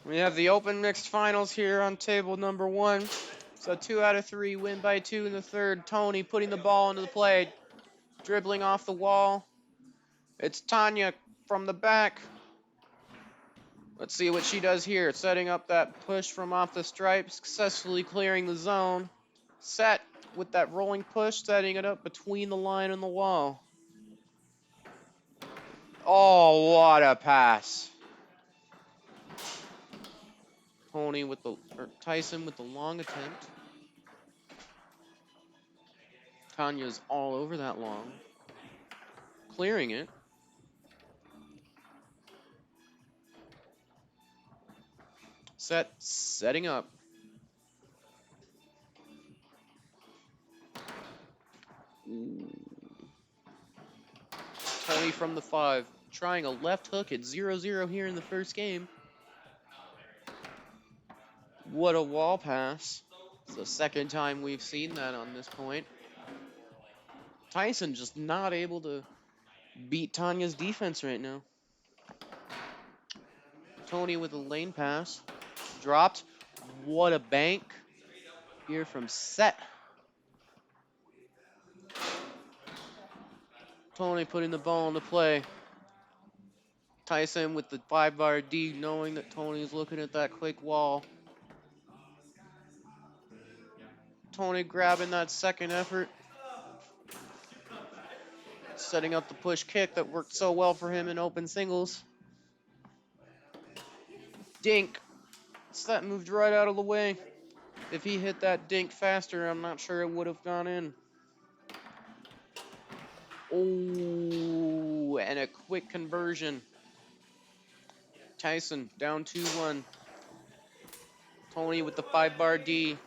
We have the open mixed finals here on table number 1. So 2 out of 3 win by 2 in the third. Tony putting the ball into the play, dribbling off the wall. It's Tania from the back. Let's see what she does here. Setting up that push from off the stripe, successfully clearing the zone. Set with that rolling push, setting it up between the line and the wall. Oh, what a pass. Tyson with the long attempt. Tanya's all over that long. Clearing it. Setting up. Ooh. Tony from the 5, trying a left hook at 0-0 here in the first game. What a wall pass. It's the second time we've seen that on this point. Tyson just not able to beat Tanya's defense right now. Tony with a lane pass. Dropped. What a bank here from Set. Tony putting the ball into play. Tyson with the 5-bar D, knowing that Tony's looking at that quick wall. Tony grabbing that second effort. Setting up the push kick that worked so well for him in open singles. Dink. Set moved right out of the way. If he hit that dink faster, I'm not sure it would have gone in. Oh, and a quick conversion. Tyson down 2-1. Tony with the 5-bar D.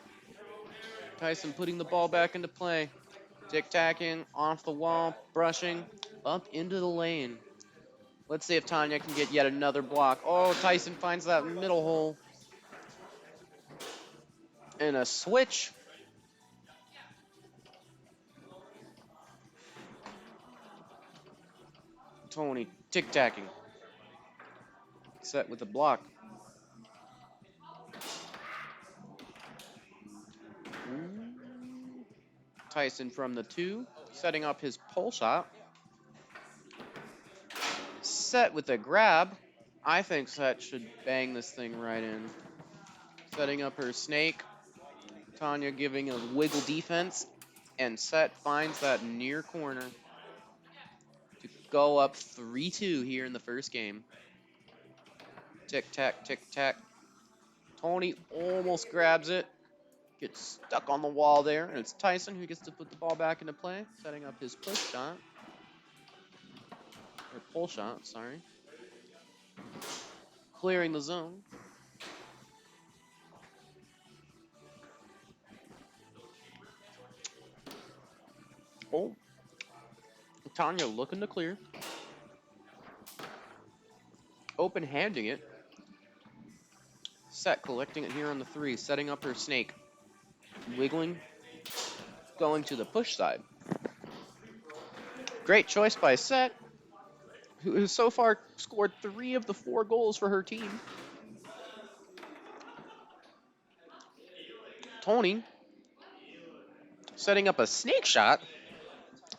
Tyson putting the ball back into play. Tic-tacking, off the wall, brushing, up into the lane. Let's see if Tania can get yet another block. Oh, Tyson finds that middle hole. And a switch. Tony tic-tacking. Set with a block. Tyson from the 2, setting up his pull shot. Set with a grab. I think Set should bang this thing right in. Setting up her snake. Tania giving a wiggle defense. And Set finds that near corner to go up 3-2 here in the first game. Tic-tac, tic-tac. Tony almost grabs it. Gets stuck on the wall there. And it's Tyson who gets to put the ball back into play. Setting up his push shot. Or pull shot, sorry. Clearing the zone. Oh. Tania looking to clear. Open-handing it. Set collecting it here on the 3, setting up her snake. Wiggling. Going to the push side. Great choice by Set, who has so far scored 3 of the 4 goals for her team. Tony setting up a snake shot.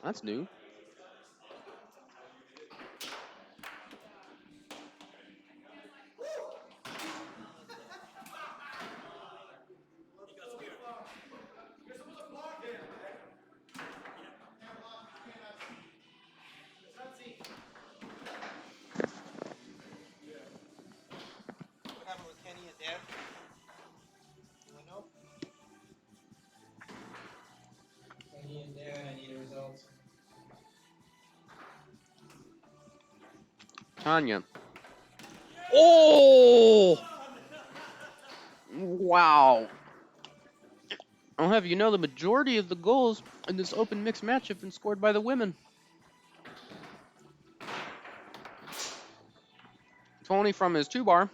That's new. Tania. Oh! Wow. I'll have you know the majority of the goals in this open mixed match have been scored by the women. Tony from his 2-bar.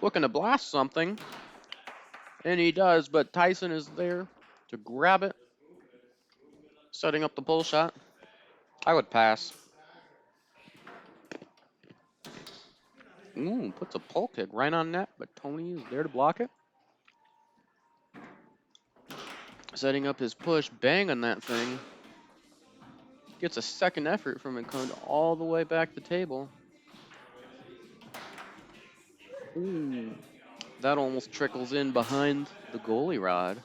Looking to blast something. And he does, but Tyson is there to grab it. Setting up the pull shot. I would pass. Ooh, puts a pull kick right on net, but Tony is there to block it. Setting up his push, bang on that thing. Gets a second effort from it, coming all the way back the table. Ooh, that almost trickles in behind the goalie rod.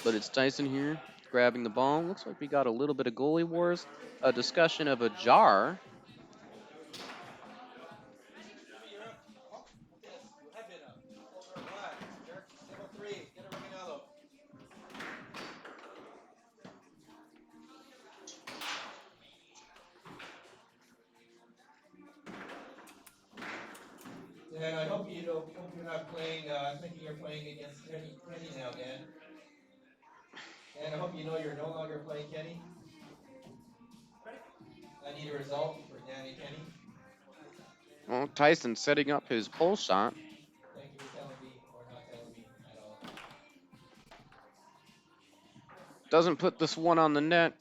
But it's Tyson here, grabbing the ball. Looks like we got a little bit of goalie wars. A discussion of a jar. Dan, I hope you're not playing, thinking you're playing against Kenny now, Dan. Dan, I hope you know you're no longer playing Kenny. I need a result for Dan and Kenny. Well, Tyson setting up his pull shot. Thank you for telling me, or not telling me at all. Doesn't put this one on the net.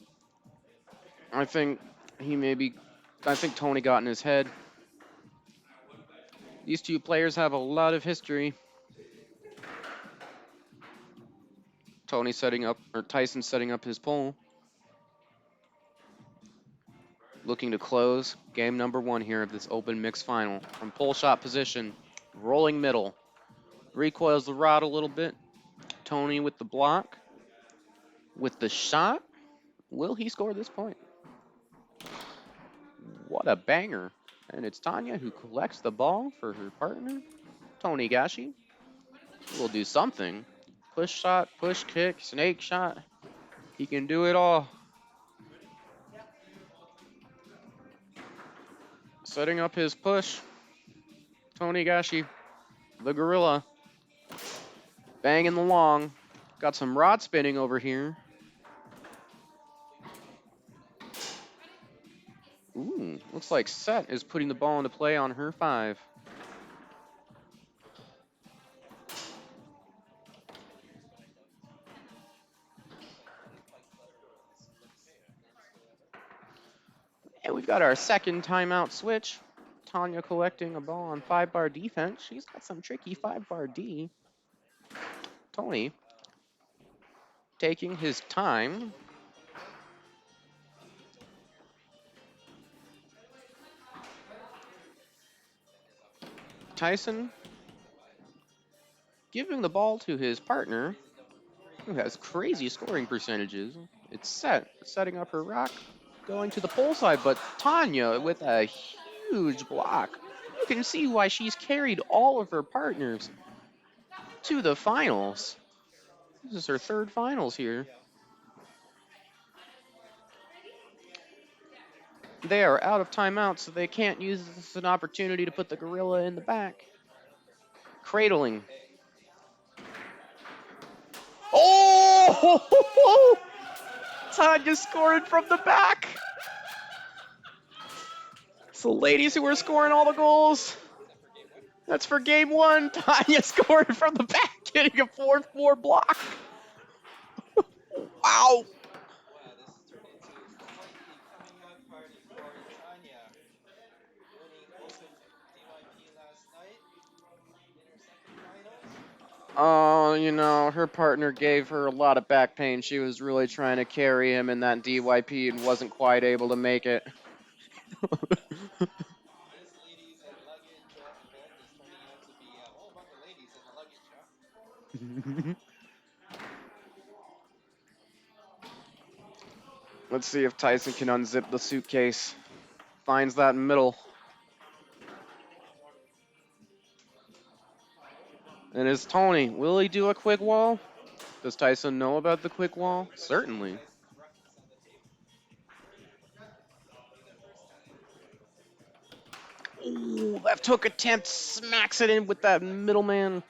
I think Tony got in his head. These two players have a lot of history. Tyson setting up his pull. Looking to close game number 1 here of this open mixed final. From pull shot position, rolling middle. Recoils the rod a little bit. Tony with the block. With the shot. Will he score this point? What a banger. And it's Tania who collects the ball for her partner, Tony Gashi. Will do something. Push shot, push kick, snake shot. He can do it all. Setting up his push. Tony Gashi, the gorilla. Banging the long. Got some rod spinning over here. Ooh, looks like Set is putting the ball into play on her 5. And we've got our second timeout switch. Tanya collecting a ball on 5-bar defense. She's got some tricky 5-bar D. Tony taking his time. Tyson giving the ball to his partner, who has crazy scoring percentages. It's setting up her rock, going to the pole side, but Tanya with a huge block. You can see why she's carried all of her partners to the finals. This is her 3rd finals here. They are out of timeout, so they can't use this as an opportunity to put the gorilla in the back. Cradling. Oh! Tanya scored from the back. So ladies who are scoring all the goals, that's for game 1. Tanya scored from the back, getting a 4th-4 block. Wow. Oh, her partner gave her a lot of back pain. She was really trying to carry him in that DYP and wasn't quite able to make it. Let's see if Tyson can unzip the suitcase. Finds that middle. And it's Tony. Will he do a quick wall? Does Tyson know about the quick wall? Certainly. Ooh, left hook attempt smacks it in with that middleman.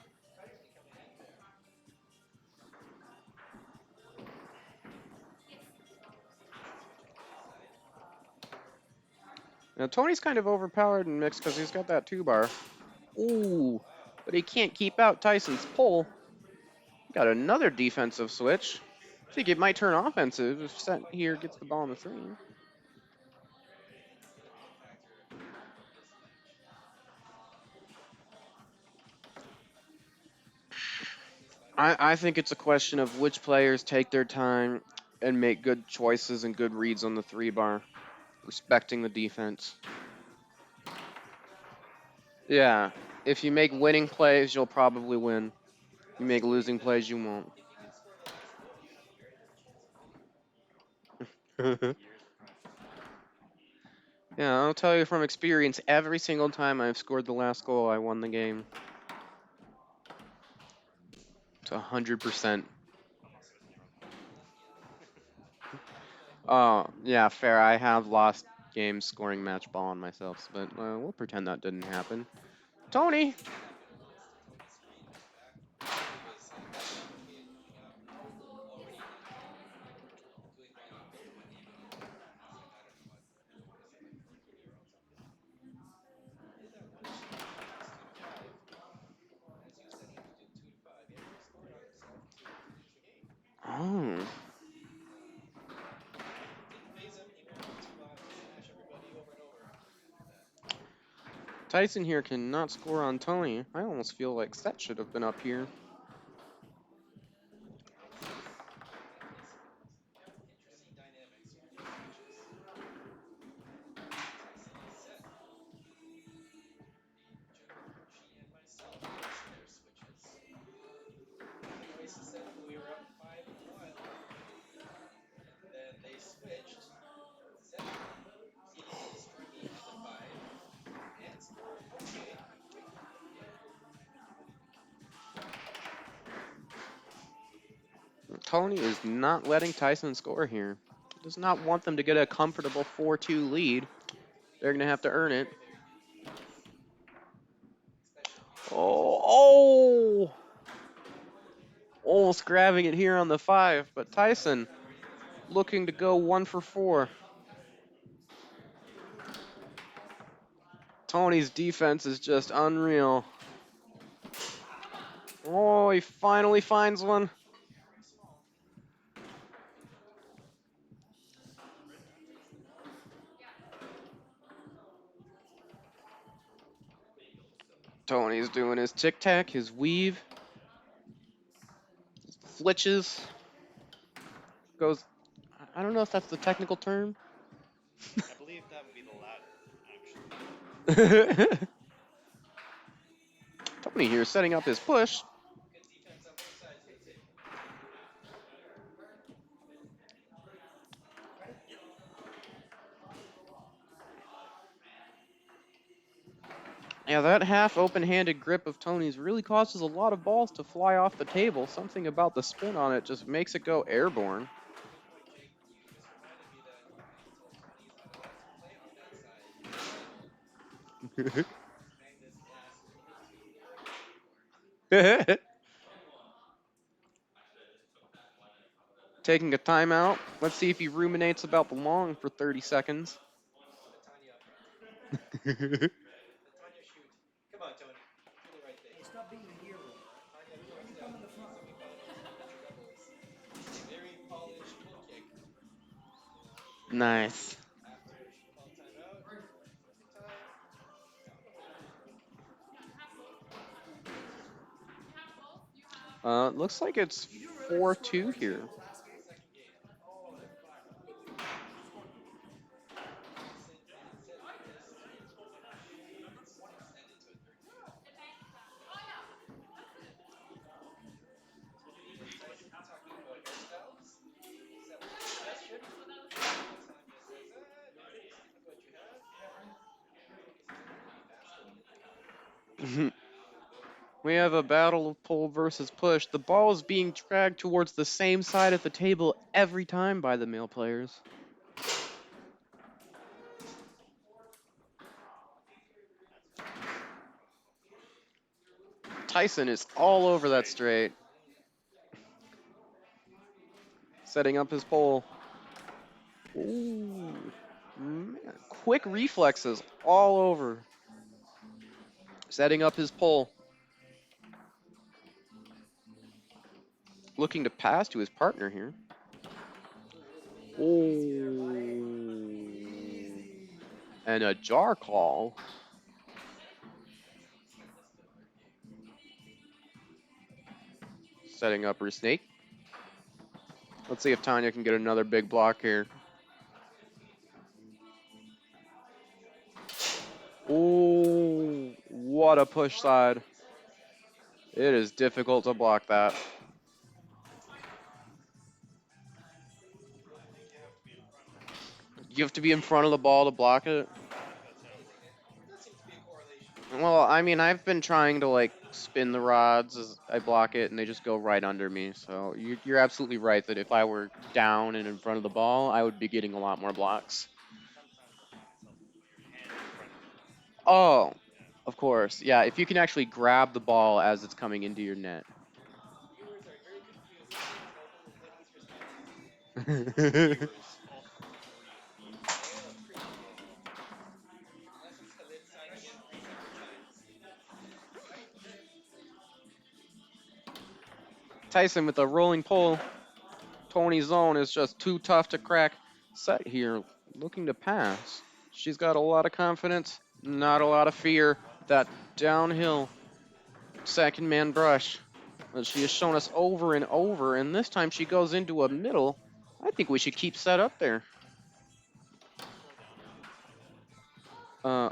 Now, Tony's kind of overpowered in mix because he's got that 2-bar. Ooh, but he can't keep out Tyson's pull. Got another defensive switch. I think it might turn offensive if Set here gets the ball in the 3. I think it's a question of which players take their time and make good choices and good reads on the three bar, respecting the defense. Yeah, if you make winning plays, you'll probably win. You make losing plays, you won't. Yeah, I'll tell you from experience, every single time I've scored the last goal, I won the game. It's 100%. Oh, yeah, fair. I have lost games scoring match ball on myself, but we'll pretend that didn't happen. Tony! Oh. Tyson here cannot score on Tony. I almost feel like Set should have been up here. Tony is not letting Tyson score here. He does not want them to get a comfortable 4-2 lead. They're going to have to earn it. Oh! Almost grabbing it here on the 5, but Tyson looking to go 1 for 4. Tony's defense is just unreal. Oh, he finally finds one. Tony's doing his tic-tac, his weave, flitches, goes. I don't know if that's the technical term. I believe that would be the latter, actually. Tony here setting up his push. Yeah, that half open-handed grip of Tony's really causes a lot of balls to fly off the table. Something about the spin on it just makes it go airborne. Taking a timeout. Let's see if he ruminates about the long for 30 seconds. Hey, stop being a hero. Why you come in the front? Nice. Looks like it's Did you really score 4-2 like here. Joe last game? We have a battle of pull versus push. The ball is being dragged towards the same side of the table every time by the male players. Tyson is all over that straight. Setting up his pole. Ooh. Man, quick reflexes all over. Setting up his pole. Looking to pass to his partner here. Ooh. Easy. And a jar call. setting up her snake. Let's see if Tania can get another big block here. Ooh, what a push side. It is difficult to block that. You have to be in front of the ball to block it. That sounds right. That seems to be a correlation. Well, I mean, I've been trying to like spin the rods as I block it, and they just go right under me. So you're absolutely right that if I were down and in front of the ball, I would be getting a lot more blocks. Sometimes I find myself with your hand in front of the net. Oh, Yeah. of course, yeah. If you can actually grab the ball as it's coming into your net. Viewers are very confused. This game is open. What he's responding to. Viewers, all three of them. Oh, three. Oh. Unless it's the lid signing in three separate times. Tyson with a rolling pole. Tony's zone is just too tough to crack. Set here, looking to pass. She's got a lot of confidence, not a lot of fear. That downhill second man brush that she has shown us over and over, and this time she goes into a middle. I think we should keep set up there. Slow down a bit, Tyson. Uh,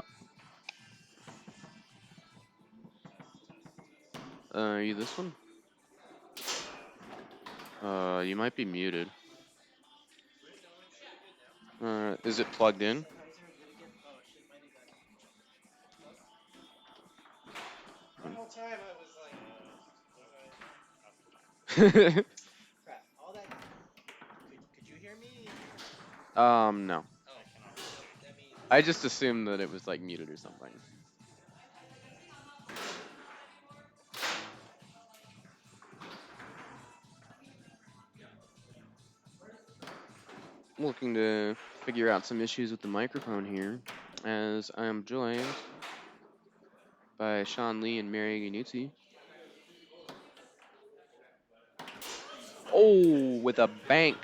are you this one? You might be muted. Should be good now. Is it plugged in? Sennheiser, did it get? Oh shit, might need that. Plug? That whole time I was like, Okay. After that. crap. All that. Could you hear me? No. Oh, I cannot hear you. that means. I just assumed that it was like muted or something. Looking to figure out some issues with the microphone here, as I am joined by Sean Lee and Mary Ganuzzi. Oh, with a bank.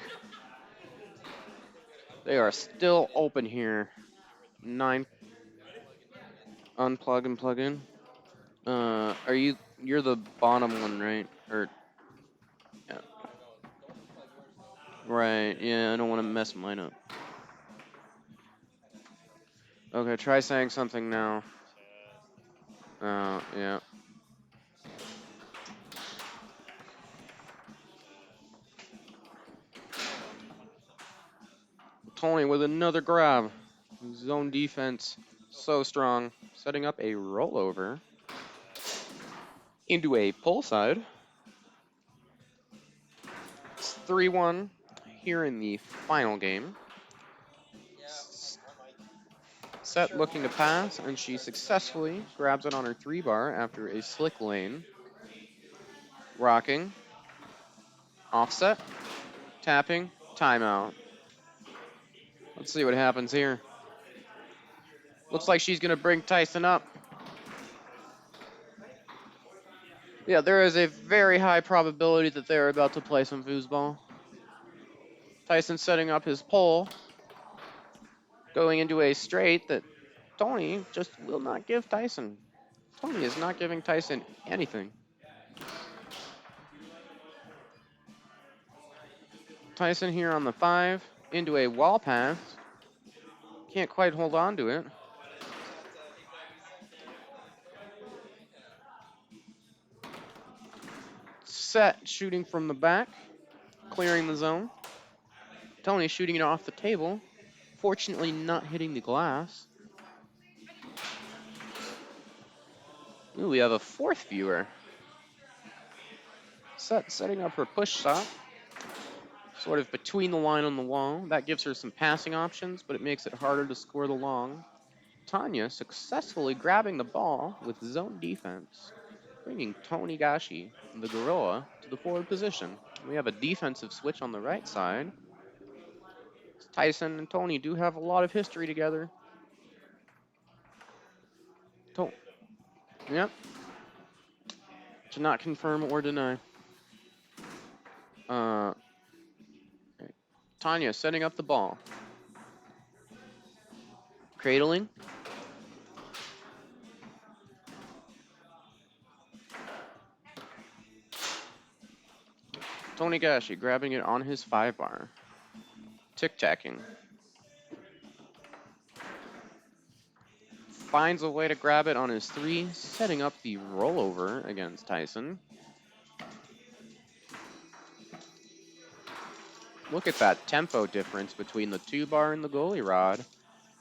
They are still open here. You heard the 9 Unplug unplug and and plug in. plug in. You're the bottom one, right? Or yeah. No, don't unplug yours though. Right, yeah, I don't want to mess mine up. I know. Okay, try saying something now. test. Yeah. Hold on to 100%. Tony with another grab. Zone defense so strong. Setting up a rollover into a pull side. It's 3-1 here in the final game. Yeah, I might. Set Sure looking to won't. pass, and she successfully grabs it on her 3-bar after a slick lane. Rocking. Offset. Tapping. Timeout. Let's see what happens here. Looks Well, like she's going to bring Tyson up. Yeah, there is a very high probability that they're about to play some foosball. Tyson setting up his pole. Going into a straight that Tony just will not give Tyson. Tony is not giving Tyson anything. Tyson here on the 5 into a wall pass. Can't quite hold on to it. is that big bad reset? Set shooting from the back, clearing the zone. Tony shooting it off the table. Fortunately not hitting the glass. Ooh, we have a fourth viewer. Setting up her push shot. Sort of between the line and the wall. That gives her some passing options, but it makes it harder to score the long. Tania successfully grabbing the ball with zone defense, bringing Tony Gashi, the gorilla, to the forward position. We have a defensive switch on the right side. Tyson and Tony do have a lot of history together. Yep. To not confirm or deny. Uh, Tania setting up the ball. Cradling. Tony Gashi grabbing it on his 5 bar. Tic-tacking. Finds a way to grab it on his 3, setting up the rollover against Tyson. Look at that tempo difference between the 2 bar and the goalie rod.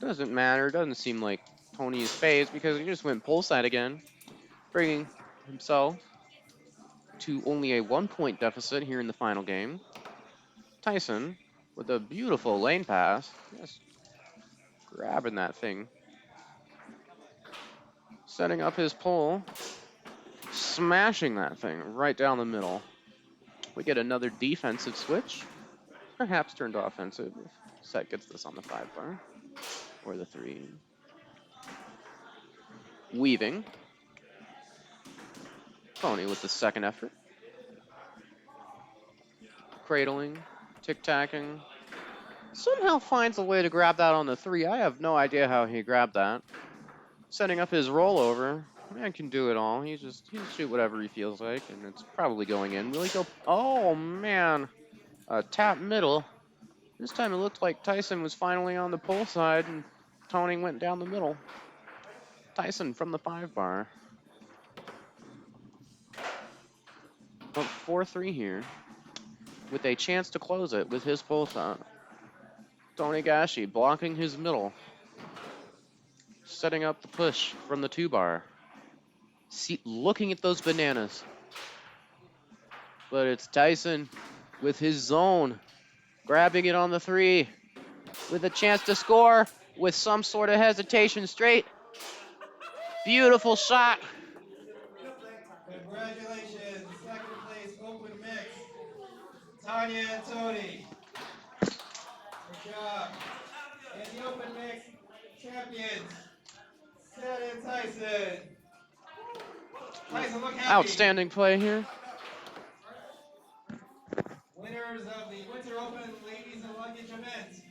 Doesn't matter, doesn't seem like Tony is phased because he just went pull side again, bringing himself to only a 1-point deficit here in the final game. Tyson with a beautiful lane pass, just grabbing that thing. Setting up his pull, smashing that thing right down the middle. We get another defensive switch, perhaps turned offensive if Set gets this on the 5 bar or the 3. Weaving. Tony with the second effort. Cradling, tic-tacking. Somehow finds a way to grab that on the 3. I have no idea how he grabbed that. Setting up his rollover. Man can do it all. He'll shoot whatever he feels like, and it's probably going in. Will he go? Oh man, a tap middle. This time it looked like Tyson was finally on the pull side, and Tony went down the middle. Tyson from the 5 bar. Up 4-3 here, with a chance to close it with his pull shot. Tony Gashi blocking his middle, setting up the push from the 2 bar. Looking at those bananas. But it's Tyson with his zone, grabbing it on the 3, with a chance to score with some sort of hesitation straight. Beautiful shot. Congratulations, second place open mix, Tania and Tony. Good job. In the open mix, champions, Set and Tyson. Tyson, look happy. Outstanding play here. Winners of the Winter Open Ladies and Luggage event.